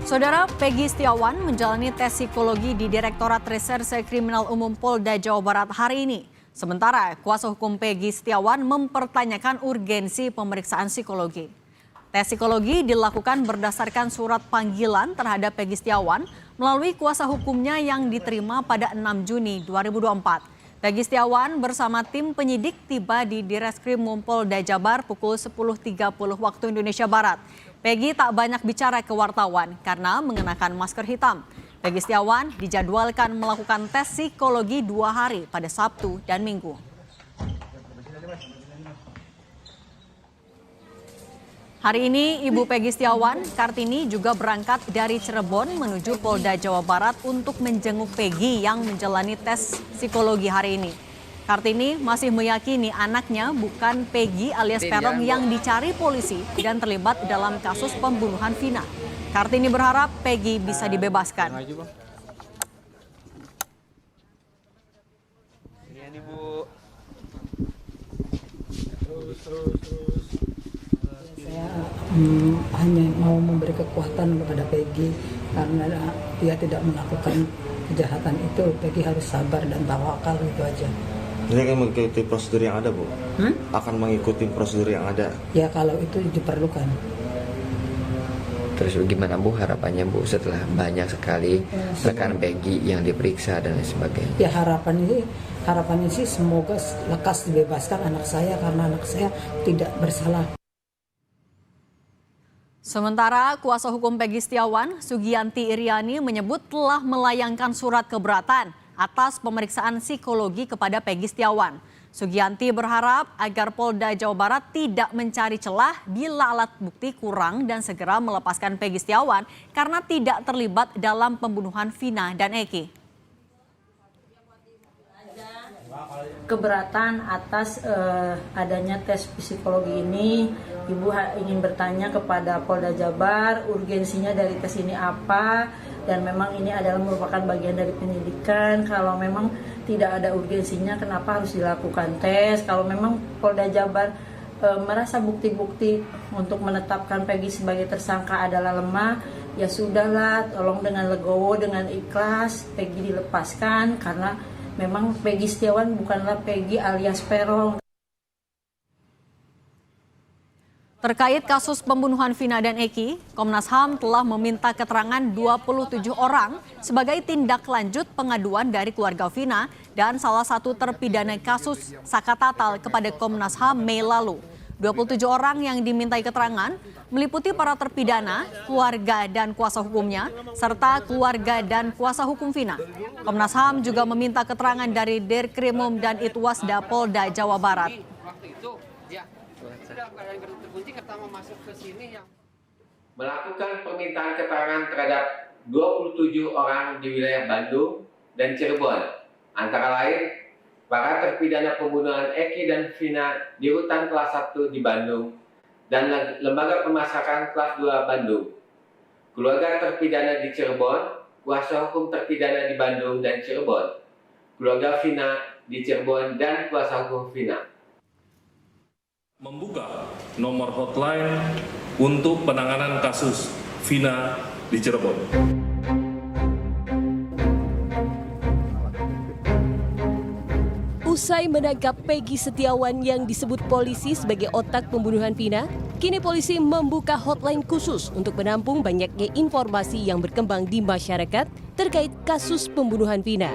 Saudara Peggy Setiawan menjalani tes psikologi di Direktorat Reserse Kriminal Umum Polda Jawa Barat hari ini. Sementara kuasa hukum Peggy Setiawan mempertanyakan urgensi pemeriksaan psikologi. Tes psikologi dilakukan berdasarkan surat panggilan terhadap Peggy Setiawan melalui kuasa hukumnya yang diterima pada 6 Juni 2024. Peggy Setiawan bersama tim penyidik tiba di Direskrim Polda Jabar pukul 10.30 waktu Indonesia Barat. Peggy tak banyak bicara ke wartawan karena mengenakan masker hitam. Peggy Setiawan dijadwalkan melakukan tes psikologi 2 hari pada Sabtu dan Minggu. Hari ini Ibu Peggy Setiawan, Kartini, juga berangkat dari Cirebon menuju Polda Jawa Barat untuk menjenguk Peggy yang menjalani tes psikologi hari ini. Kartini masih meyakini anaknya bukan Peggy alias Peron yang dicari polisi dan terlibat dalam kasus pembunuhan Vina. Kartini berharap Peggy bisa dibebaskan. Saya hanya mau memberi kekuatan kepada Peggy karena dia tidak melakukan kejahatan itu. Peggy harus sabar dan tawakal, itu aja. Ini akan mengikuti prosedur yang ada, Bu? Akan mengikuti prosedur yang ada? Ya, kalau itu diperlukan. Terus gimana, Bu, harapannya, Bu, setelah banyak sekali rekan Peggy yang diperiksa dan lain sebagainya? Ya, harapannya sih semoga lekas dibebaskan anak saya karena anak saya tidak bersalah. Sementara kuasa hukum Peggy Setiawan, Sugianti Iriani, menyebut telah melayangkan surat keberatan atas pemeriksaan psikologi kepada Peggy Setiawan. Sugianti berharap agar Polda Jawa Barat tidak mencari celah bila alat bukti kurang dan segera melepaskan Peggy Setiawan karena tidak terlibat dalam pembunuhan Vina dan Eki. Keberatan atas adanya tes psikologi ini, Ibu ingin bertanya kepada Polda Jabar urgensinya dari tes ini apa, dan memang ini adalah merupakan bagian dari penyidikan. Kalau memang tidak ada urgensinya, kenapa harus dilakukan tes? Kalau memang Polda Jabar merasa bukti-bukti untuk menetapkan Peggy sebagai tersangka adalah lemah, ya sudahlah, tolong dengan legowo, dengan ikhlas Peggy dilepaskan karena memang Peggy Setiawan bukanlah Peggy alias Peron. Terkait kasus pembunuhan Vina dan Eki, Komnas HAM telah meminta keterangan 27 orang sebagai tindak lanjut pengaduan dari keluarga Vina dan salah satu terpidana kasus Saka Tatal kepada Komnas HAM Mei lalu. 27 orang yang dimintai keterangan meliputi para terpidana, keluarga dan kuasa hukumnya, serta keluarga dan kuasa hukum Vina. Komnas HAM juga meminta keterangan dari Dirkrimum dan Itwasda Polda Jawa Barat. Melakukan permintaan keterangan terhadap 27 orang di wilayah Bandung dan Cirebon, antara lain para terpidana pembunuhan Eki dan Vina di Rutan kelas 1 di Bandung dan Lembaga Pemasyarakatan kelas 2 Bandung, keluarga terpidana di Cirebon, kuasa hukum terpidana di Bandung dan Cirebon, keluarga Vina di Cirebon dan kuasa hukum Vina. Membuka nomor hotline untuk penanganan kasus Vina di Cirebon. Usai menangkap Peggy Setiawan yang disebut polisi sebagai otak pembunuhan Vina, kini polisi membuka hotline khusus untuk menampung banyaknya informasi yang berkembang di masyarakat terkait kasus pembunuhan Vina.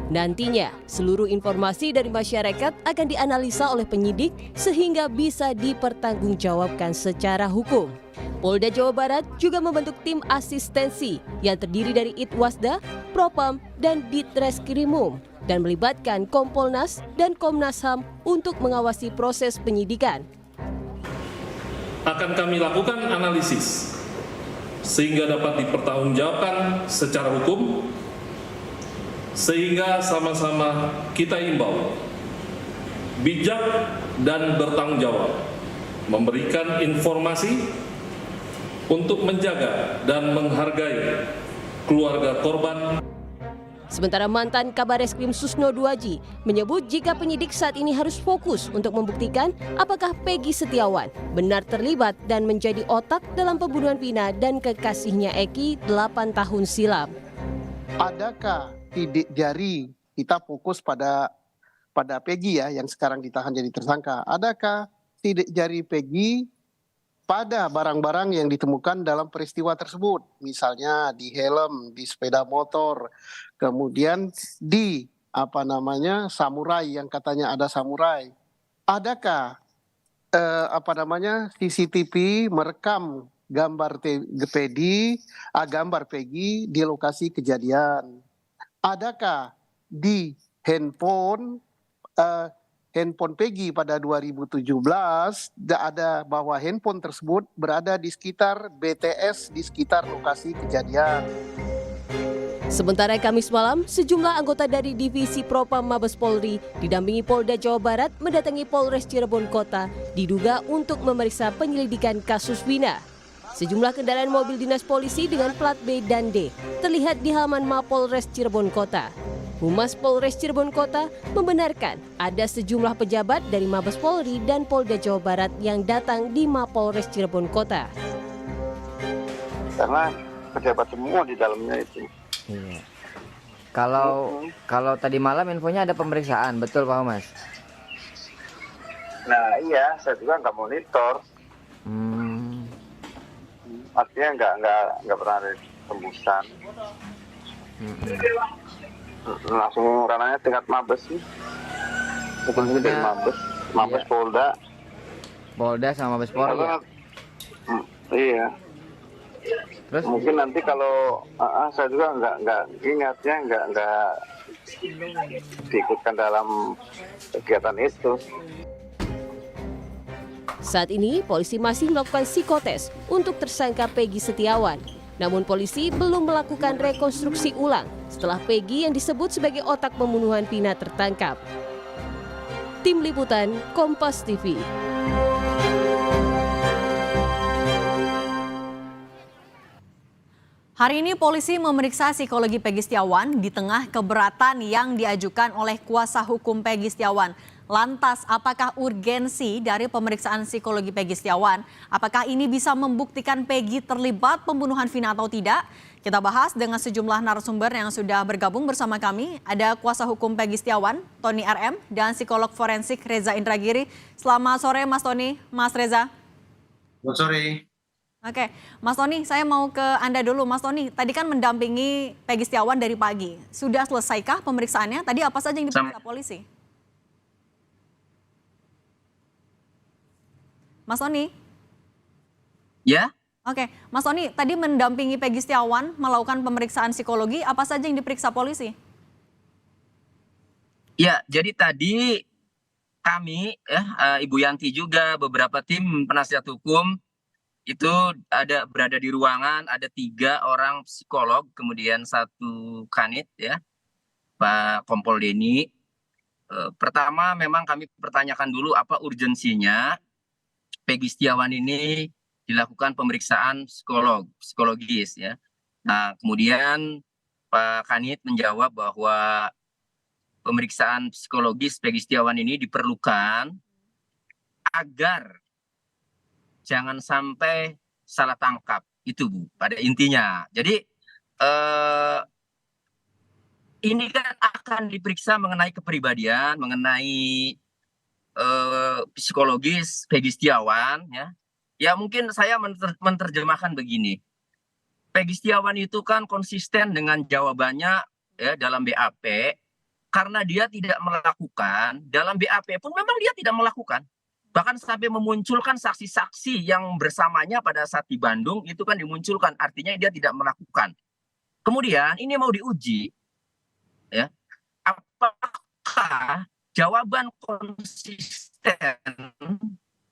Nantinya, seluruh informasi dari masyarakat akan dianalisa oleh penyidik sehingga bisa dipertanggungjawabkan secara hukum. Polda Jawa Barat juga membentuk tim asistensi yang terdiri dari Itwasda, Propam, dan Ditreskrimum dan melibatkan Kompolnas dan Komnas HAM untuk mengawasi proses penyidikan. Akan kami lakukan analisis sehingga dapat dipertanggungjawabkan secara hukum, sehingga sama-sama kita imbau bijak dan bertanggung jawab memberikan informasi untuk menjaga dan menghargai keluarga korban Sementara mantan Kabar Reskrim Susno Duaji menyebut jika penyidik saat ini harus fokus untuk membuktikan apakah Peggy Setiawan benar terlibat dan menjadi otak dalam pembunuhan Vina dan kekasihnya Eki 8 tahun silam. Adakah sidik jari, kita fokus pada Peggy ya yang sekarang ditahan jadi tersangka. Adakah sidik jari Peggy pada barang-barang yang ditemukan dalam peristiwa tersebut, misalnya di helm, di sepeda motor, kemudian di samurai yang katanya ada samurai. Adakah CCTV merekam gambar Peggy di lokasi kejadian? Adakah di handphone Peggy pada 2017 ada bahwa handphone tersebut berada di sekitar BTS, di sekitar lokasi kejadian. Sementara Kamis malam, sejumlah anggota dari Divisi Propam Mabes Polri didampingi Polda Jawa Barat mendatangi Polres Cirebon Kota diduga untuk memeriksa penyelidikan kasus Vina. Sejumlah kendaraan mobil dinas polisi dengan plat B dan D terlihat di halaman Mapolres Cirebon Kota. Humas Polres Cirebon Kota membenarkan ada sejumlah pejabat dari Mabes Polri dan Polda Jawa Barat yang datang di Mapolres Cirebon Kota. Karena pejabat semua di dalamnya itu. Iya. Kalau tadi malam infonya ada pemeriksaan, betul Pak Humas? Nah iya, saya juga nggak monitor. Artinya nggak pernah ada tembusan. Langsung ranahnya tingkat Mabes sih. Bukan dari Mabes iya. Polda sama Mabes Polri ya? Iya. Terus mungkin nanti kalau saya juga nggak ingatnya nggak diikutkan dalam kegiatan itu. Saat ini polisi masih melakukan psikotes untuk tersangka Peggy Setiawan. Namun polisi belum melakukan rekonstruksi ulang setelah Peggy yang disebut sebagai otak pembunuhan Vina tertangkap. Tim Liputan Kompas TV. Hari ini polisi memeriksa psikologi Peggy Setiawan di tengah keberatan yang diajukan oleh kuasa hukum Peggy Setiawan. Lantas, apakah urgensi dari pemeriksaan psikologi Peggy Setiawan? Apakah ini bisa membuktikan Peggy terlibat pembunuhan Vina atau tidak? Kita bahas dengan sejumlah narasumber yang sudah bergabung bersama kami. Ada kuasa hukum Peggy Setiawan, Tony RM, dan psikolog forensik Reza Indragiri. Selamat sore Mas Tony, Mas Reza. Selamat sore. Oke, Mas Tony, saya mau ke Anda dulu. Mas Tony, tadi kan mendampingi Peggy Setiawan dari pagi. Sudah selesaikah pemeriksaannya? Tadi apa saja yang diperiksa polisi? Mas Tony? Ya? Oke, Mas Tony, tadi mendampingi Peggy Setiawan melakukan pemeriksaan psikologi, apa saja yang diperiksa polisi? Ya, jadi tadi kami, Ibu Yanti juga, beberapa tim penasihat hukum, itu berada di ruangan, ada 3 orang psikolog, kemudian 1 kanit, ya, Pak Kompol Denny. Pertama, memang kami pertanyakan dulu apa urgensinya Peggy Setiawan ini dilakukan pemeriksaan psikologis ya. Nah, kemudian Pak Kanit menjawab bahwa pemeriksaan psikologis Peggy Setiawan ini diperlukan agar jangan sampai salah tangkap. Itu Bu, pada intinya. Jadi ini kan akan diperiksa mengenai kepribadian, mengenai psikologis Peggy Setiawan ya. Ya mungkin saya menerjemahkan begini. Peggy Setiawan itu kan konsisten dengan jawabannya ya dalam BAP karena dia tidak melakukan, dalam BAP pun memang dia tidak melakukan. Bahkan sampai memunculkan saksi-saksi yang bersamanya pada saat di Bandung itu kan dimunculkan, artinya dia tidak melakukan. Kemudian ini mau diuji ya. Apakah jawaban konsisten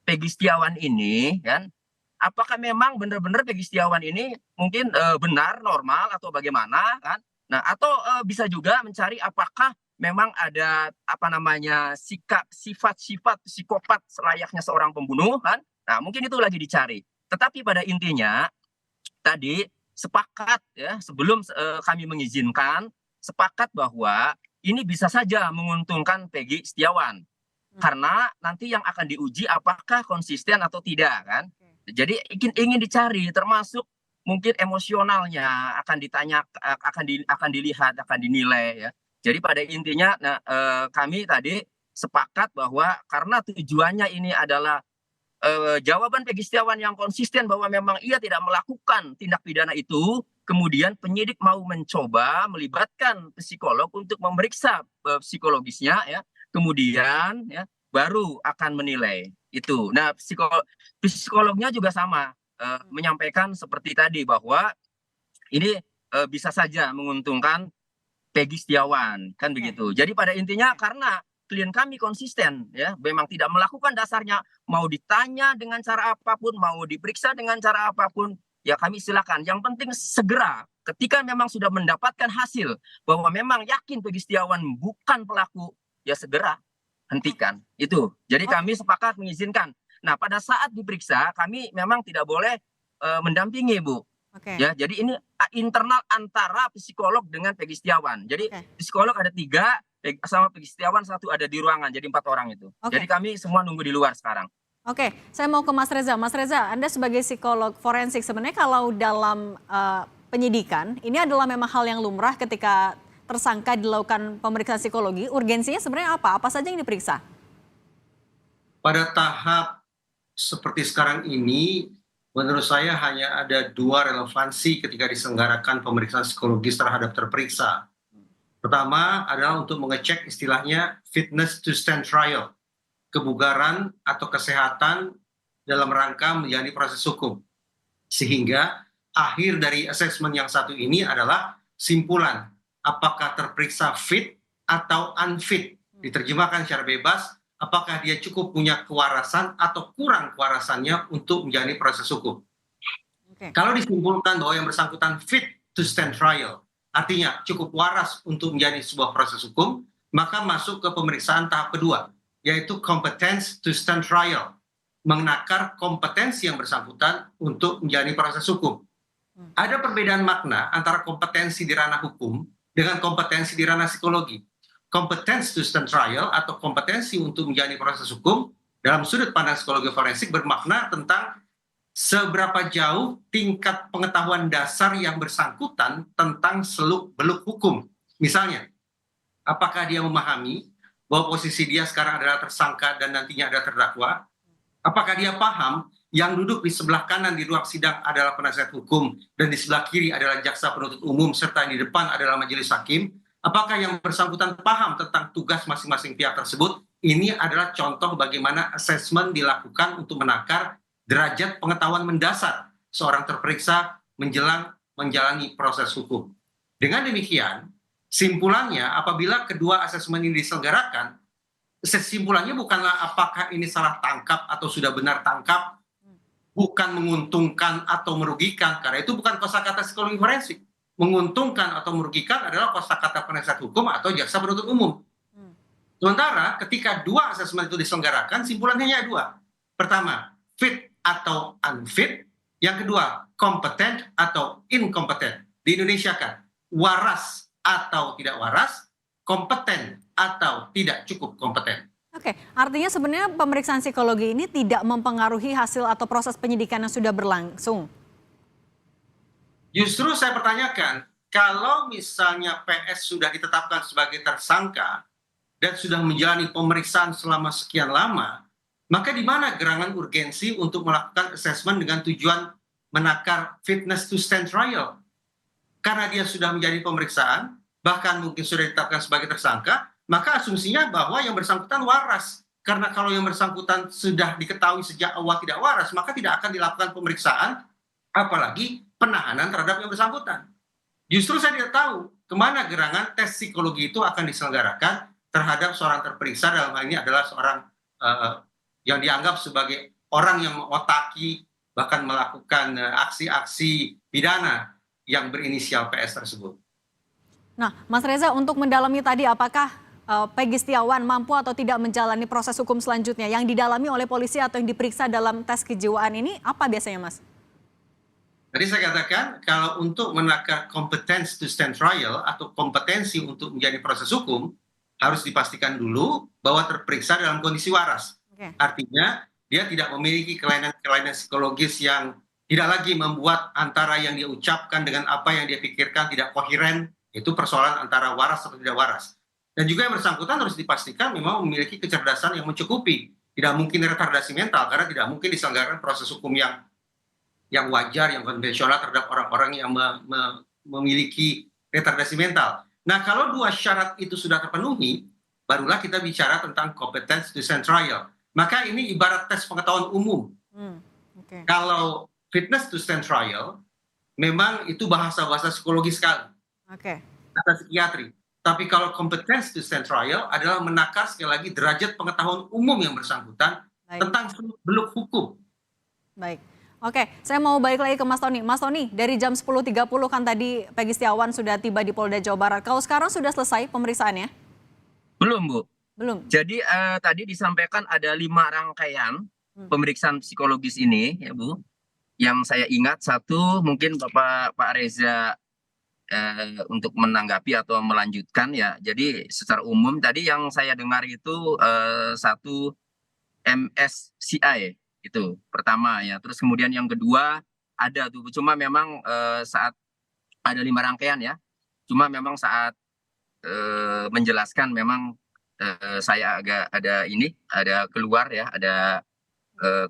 Peggy Setiawan ini kan, apakah memang benar-benar Peggy Setiawan ini mungkin benar, normal atau bagaimana kan? Nah, atau bisa juga mencari apakah memang ada sifat-sifat psikopat selayaknya seorang pembunuh kan? Nah, mungkin itu lagi dicari. Tetapi pada intinya tadi sepakat ya sebelum kami mengizinkan sepakat bahwa ini bisa saja menguntungkan Peggy Setiawan. Karena nanti yang akan diuji apakah konsisten atau tidak kan. Jadi ingin dicari termasuk mungkin emosionalnya akan ditanya, akan dilihat, akan dinilai ya. Jadi pada intinya kami tadi sepakat bahwa karena tujuannya ini adalah jawaban Peggy Setiawan yang konsisten bahwa memang ia tidak melakukan tindak pidana itu, kemudian penyidik mau mencoba melibatkan psikolog untuk memeriksa psikologisnya ya, kemudian ya baru akan menilai itu. Nah, psikolognya juga sama menyampaikan seperti tadi bahwa ini bisa saja menguntungkan Peggy Setiawan kan begitu. Jadi pada intinya karena klien kami konsisten ya, memang tidak melakukan dasarnya, mau ditanya dengan cara apapun, mau diperiksa dengan cara apapun, ya kami silakan. Yang penting segera ketika memang sudah mendapatkan hasil bahwa memang yakin Peggy Setiawan bukan pelaku, ya segera hentikan itu. Jadi kami sepakat mengizinkan. Nah, pada saat diperiksa kami memang tidak boleh mendampingi, Bu. Ya, jadi ini internal antara psikolog dengan Peggy Setiawan. Jadi psikolog ada 3, sama Peggy Setiawan 1 ada di ruangan, jadi 4 orang itu. Jadi kami semua nunggu di luar sekarang. Oke, saya mau ke Mas Reza. Mas Reza, Anda sebagai psikolog forensik, sebenarnya kalau dalam penyidikan, ini adalah memang hal yang lumrah ketika tersangka dilakukan pemeriksaan psikologi, urgensinya sebenarnya apa? Apa saja yang diperiksa? Pada tahap seperti sekarang ini, menurut saya hanya ada 2 relevansi ketika diselenggarakan pemeriksaan psikologis terhadap terperiksa. Pertama adalah untuk mengecek istilahnya fitness to stand trial, kebugaran atau kesehatan dalam rangka menjalani proses hukum. Sehingga akhir dari asesmen yang satu ini adalah simpulan. Apakah terperiksa fit atau unfit, diterjemahkan secara bebas, apakah dia cukup punya kewarasan atau kurang kewarasannya untuk menjalani proses hukum. Kalau disimpulkan bahwa yang bersangkutan fit to stand trial, artinya cukup waras untuk menjalani sebuah proses hukum, maka masuk ke pemeriksaan tahap kedua, yaitu competence to stand trial, menakar kompetensi yang bersangkutan untuk menjalani proses hukum. Ada perbedaan makna antara kompetensi di ranah hukum dengan kompetensi di ranah psikologi. Competence to stand trial atau kompetensi untuk menjalani proses hukum dalam sudut pandang psikologi forensik bermakna tentang seberapa jauh tingkat pengetahuan dasar yang bersangkutan tentang seluk-beluk hukum. Misalnya, apakah dia memahami bahwa posisi dia sekarang adalah tersangka dan nantinya ada terdakwa? Apakah dia paham yang duduk di sebelah kanan di ruang sidang adalah penasihat hukum dan di sebelah kiri adalah jaksa penuntut umum serta di depan adalah majelis hakim? Apakah yang bersangkutan paham tentang tugas masing-masing pihak tersebut? Ini adalah contoh bagaimana asesmen dilakukan untuk menakar derajat pengetahuan mendasar seorang terperiksa menjelang menjalani proses hukum. Dengan demikian, simpulannya apabila kedua asesmen ini diselenggarakan, kesimpulannya bukanlah apakah ini salah tangkap atau sudah benar tangkap, bukan menguntungkan atau merugikan, karena itu bukan kosakata psikologi forensik. Menguntungkan atau merugikan adalah kosakata penasihat hukum atau jaksa penuntut umum. Sementara ketika 2 asesmen itu diselenggarakan, simpulannya hanya 2. Pertama, fit atau unfit. Yang kedua, kompetent atau inkompeten. Di Indonesia kan, waras atau tidak waras, kompeten atau tidak cukup kompeten. Oke, artinya sebenarnya pemeriksaan psikologi ini tidak mempengaruhi hasil atau proses penyidikan yang sudah berlangsung. Justru saya pertanyakan, kalau misalnya PS sudah ditetapkan sebagai tersangka dan sudah menjalani pemeriksaan selama sekian lama, maka di mana gerangan urgensi untuk melakukan asesmen dengan tujuan menakar fitness to stand trial? Karena dia sudah menjalani pemeriksaan, bahkan mungkin sudah ditetapkan sebagai tersangka, maka asumsinya bahwa yang bersangkutan waras. Karena kalau yang bersangkutan sudah diketahui sejak awal tidak waras, maka tidak akan dilakukan pemeriksaan, apalagi penahanan terhadap yang bersangkutan. Justru saya tidak tahu kemana gerangan tes psikologi itu akan diselenggarakan terhadap seorang terperiksa, dalam hal ini adalah seorang yang dianggap sebagai orang yang mengotaki, bahkan melakukan aksi-aksi pidana yang berinisial PS tersebut. Nah, Mas Reza, untuk mendalami tadi apakah Peggy Setiawan mampu atau tidak menjalani proses hukum selanjutnya yang didalami oleh polisi atau yang diperiksa dalam tes kejiwaan ini, apa biasanya, Mas? Tadi saya katakan kalau untuk menakar competence to stand trial atau kompetensi untuk menjadi proses hukum harus dipastikan dulu bahwa terperiksa dalam kondisi waras. Oke. Artinya dia tidak memiliki kelainan-kelainan psikologis yang tidak lagi membuat antara yang dia ucapkan dengan apa yang dia pikirkan tidak koheren. Itu persoalan antara waras atau tidak waras. Dan juga yang bersangkutan harus dipastikan memang memiliki kecerdasan yang mencukupi. Tidak mungkin retardasi mental karena tidak mungkin diselenggarakan proses hukum yang wajar, yang konvensional terhadap orang-orang yang memiliki retardasi mental. Nah, kalau dua syarat itu sudah terpenuhi, barulah kita bicara tentang competence to stand trial. Maka ini ibarat tes pengetahuan umum. Oke. Kalau fitness to stand trial, memang itu bahasa-bahasa psikologi sekali, Oke. bahasa psikiatri. Tapi kalau competence to stand trial adalah menakar sekali lagi derajat pengetahuan umum yang bersangkutan tentang seluk-beluk hukum. Baik. Oke, saya mau balik lagi ke Mas Tony. Mas Tony, dari jam 10.30 kan tadi Peggy Setiawan sudah tiba di Polda Jawa Barat. Kalau sekarang sudah selesai pemeriksaannya? Belum, Bu. Belum. Jadi tadi disampaikan ada 5 rangkaian pemeriksaan psikologis ini, ya Bu. Yang saya ingat satu mungkin Pak Reza untuk menanggapi atau melanjutkan ya. Jadi secara umum tadi yang saya dengar itu satu MSCI itu pertama ya. Terus kemudian yang kedua ada tuh, cuma memang saat ada 5 rangkaian ya. Cuma memang saat menjelaskan memang saya agak ada keluar ya, ada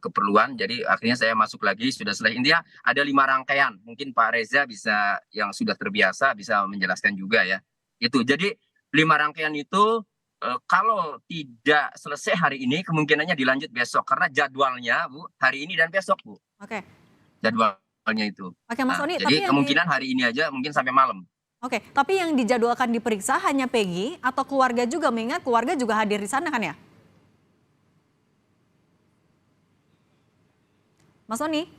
keperluan. Jadi akhirnya saya masuk lagi, sudah selesai. Intinya ada 5 rangkaian. Mungkin Pak Reza bisa, yang sudah terbiasa bisa menjelaskan juga ya. Itu. Jadi 5 rangkaian itu kalau tidak selesai hari ini kemungkinannya dilanjut besok karena jadwalnya Bu hari ini dan besok Bu. Oke. Jadwalnya itu. Oke, Mas Tony, jadi kemungkinan hari ini aja mungkin sampai malam. Oke, tapi yang dijadwalkan diperiksa hanya Peggy atau keluarga juga, mengingat keluarga juga hadir di sana kan ya? Mas Tony?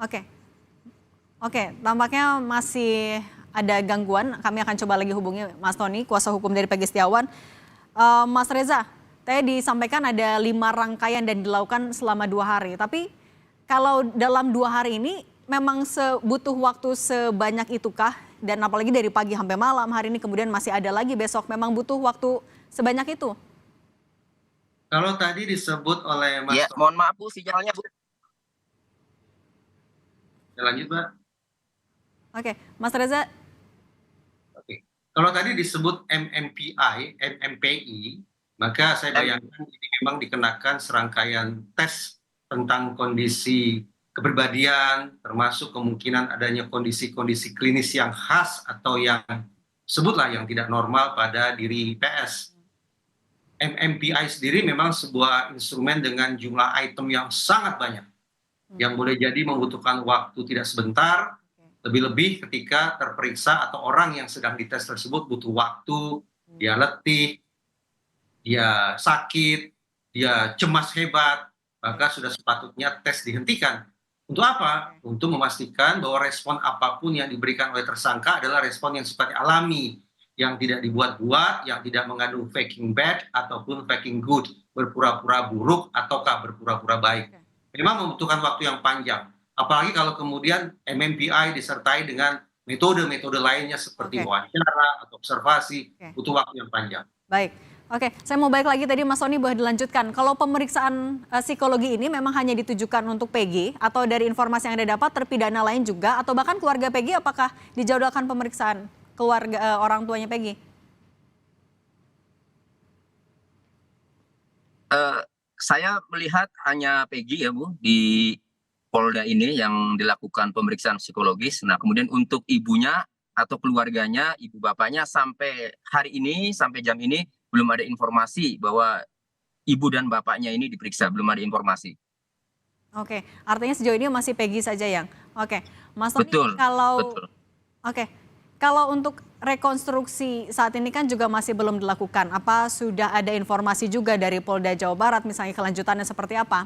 Oke, tampaknya masih ada gangguan. Kami akan coba lagi hubungi Mas Tony, kuasa hukum dari Peggy Setiawan. Mas Reza, tadi disampaikan ada 5 rangkaian dan dilakukan selama 2 hari. Tapi kalau dalam 2 hari ini memang butuh waktu sebanyak itukah? Dan apalagi dari pagi sampai malam, hari ini kemudian masih ada lagi besok, memang butuh waktu sebanyak itu? Kalau tadi disebut oleh Mas Ya, mohon maaf Bu, sinyalnya Bu. Lanjut, Mbak. Oke, Mas Reza. Oke. Kalau tadi disebut MMPI, maka saya bayangkan ini memang dikenakan serangkaian tes tentang kondisi kepribadian, termasuk kemungkinan adanya kondisi-kondisi klinis yang khas atau yang sebutlah yang tidak normal pada diri PS. MMPI sendiri memang sebuah instrumen dengan jumlah item yang sangat banyak, yang boleh jadi membutuhkan waktu tidak sebentar, lebih-lebih ketika terperiksa atau orang yang sedang dites tersebut butuh waktu, dia letih, dia sakit, dia cemas hebat, maka sudah sepatutnya tes dihentikan. Untuk apa? Untuk memastikan bahwa respon apapun yang diberikan oleh tersangka adalah respon yang sifatnya alami, yang tidak dibuat-buat, yang tidak mengandung faking bad ataupun faking good, berpura-pura buruk ataukah berpura-pura baik. Memang membutuhkan waktu yang panjang. Apalagi kalau kemudian MMPI disertai dengan metode-metode lainnya seperti wawancara atau observasi, butuh waktu yang panjang. Baik, oke, saya mau balik lagi tadi Mas Tony boleh dilanjutkan. Kalau pemeriksaan psikologi ini memang hanya ditujukan untuk Peggy atau dari informasi yang Anda dapat terpidana lain juga atau bahkan keluarga Peggy, apakah dijadwalkan pemeriksaan keluarga orang tuanya Peggy? Saya melihat hanya Peggy ya Bu di Polda ini yang dilakukan pemeriksaan psikologis. Nah kemudian untuk ibunya atau keluarganya, ibu bapaknya sampai hari ini, sampai jam ini belum ada informasi bahwa ibu dan bapaknya ini diperiksa, belum ada informasi. Oke, artinya sejauh ini masih Peggy saja yang. Oke, Mas Tony, Betul. Kalau untuk rekonstruksi saat ini kan juga masih belum dilakukan. Apa sudah ada informasi juga dari Polda Jawa Barat misalnya kelanjutannya seperti apa?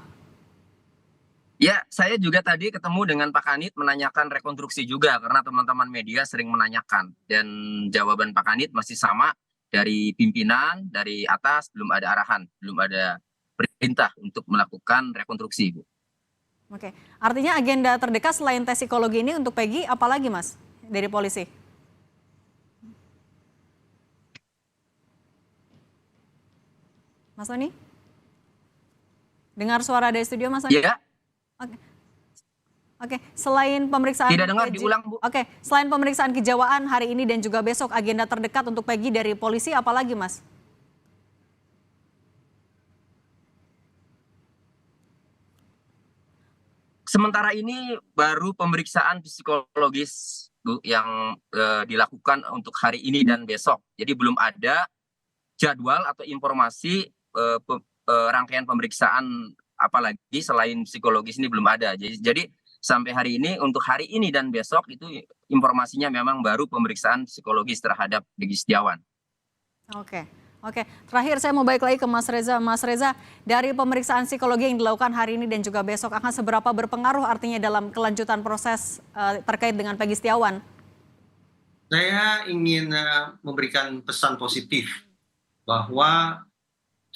Ya, saya juga tadi ketemu dengan Pak Kanit menanyakan rekonstruksi juga karena teman-teman media sering menanyakan dan jawaban Pak Kanit masih sama, dari pimpinan, dari atas belum ada arahan, belum ada perintah untuk melakukan rekonstruksi, Bu. Oke, artinya agenda terdekat selain tes psikologi ini untuk Peggy, apalagi Mas dari polisi? Mas Tony? Dengar suara dari studio Mas Tony? Iya. Oke, selain pemeriksaan Tidak dengar, diulang, Bu. Oke, selain pemeriksaan kejiwaan hari ini dan juga besok, agenda terdekat untuk Peggy dari polisi apalagi Mas? Sementara ini baru pemeriksaan psikologis Bu, yang dilakukan untuk hari ini dan besok. Jadi belum ada jadwal atau informasi rangkaian pemeriksaan apalagi selain psikologis ini belum ada. Jadi sampai hari ini untuk hari ini dan besok itu informasinya memang baru pemeriksaan psikologis terhadap Peggy Setiawan. Oke. Terakhir saya mau balik lagi ke Mas Reza. Mas Reza, dari pemeriksaan psikologi yang dilakukan hari ini dan juga besok akan seberapa berpengaruh artinya dalam kelanjutan proses terkait dengan Peggy Setiawan? Saya ingin memberikan pesan positif bahwa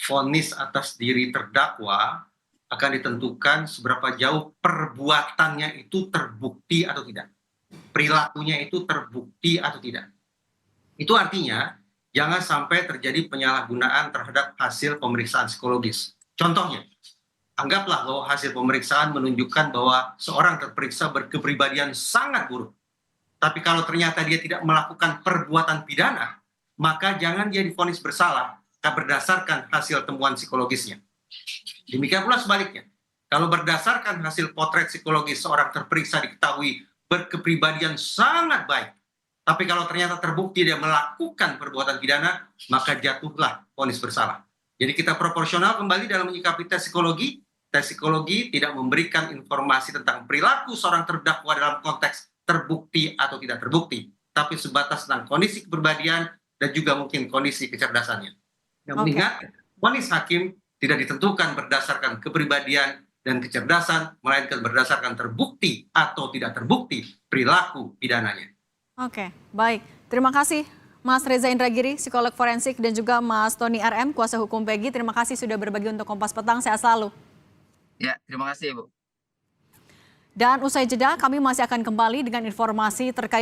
vonis atas diri terdakwa akan ditentukan seberapa jauh perbuatannya itu terbukti atau tidak. Perilakunya itu terbukti atau tidak. Itu artinya jangan sampai terjadi penyalahgunaan terhadap hasil pemeriksaan psikologis. Contohnya, anggaplah bahwa hasil pemeriksaan menunjukkan bahwa seorang terperiksa berkepribadian sangat buruk. Tapi kalau ternyata dia tidak melakukan perbuatan pidana, maka jangan dia divonis bersalah berdasarkan hasil temuan psikologisnya. Demikian pula sebaliknya. Kalau berdasarkan hasil potret psikologis seorang terperiksa diketahui berkepribadian sangat baik, tapi kalau ternyata terbukti dia melakukan perbuatan pidana, maka jatuhlah vonis bersalah. Jadi kita proporsional kembali dalam menyikapi tes psikologi. Tes psikologi tidak memberikan informasi tentang perilaku seorang terdakwa dalam konteks terbukti atau tidak terbukti, tapi sebatas tentang kondisi kepribadian dan juga mungkin kondisi kecerdasannya. Yang mengingat, vonis hakim tidak ditentukan berdasarkan kepribadian dan kecerdasan, melainkan berdasarkan terbukti atau tidak terbukti perilaku pidananya. Oke, baik. Terima kasih Mas Reza Indragiri, psikolog forensik, dan juga Mas Tony RM, kuasa hukum Peggy. Terima kasih sudah berbagi untuk Kompas Petang. Sehat selalu. Ya, terima kasih Bu. Dan usai jeda, kami masih akan kembali dengan informasi terkait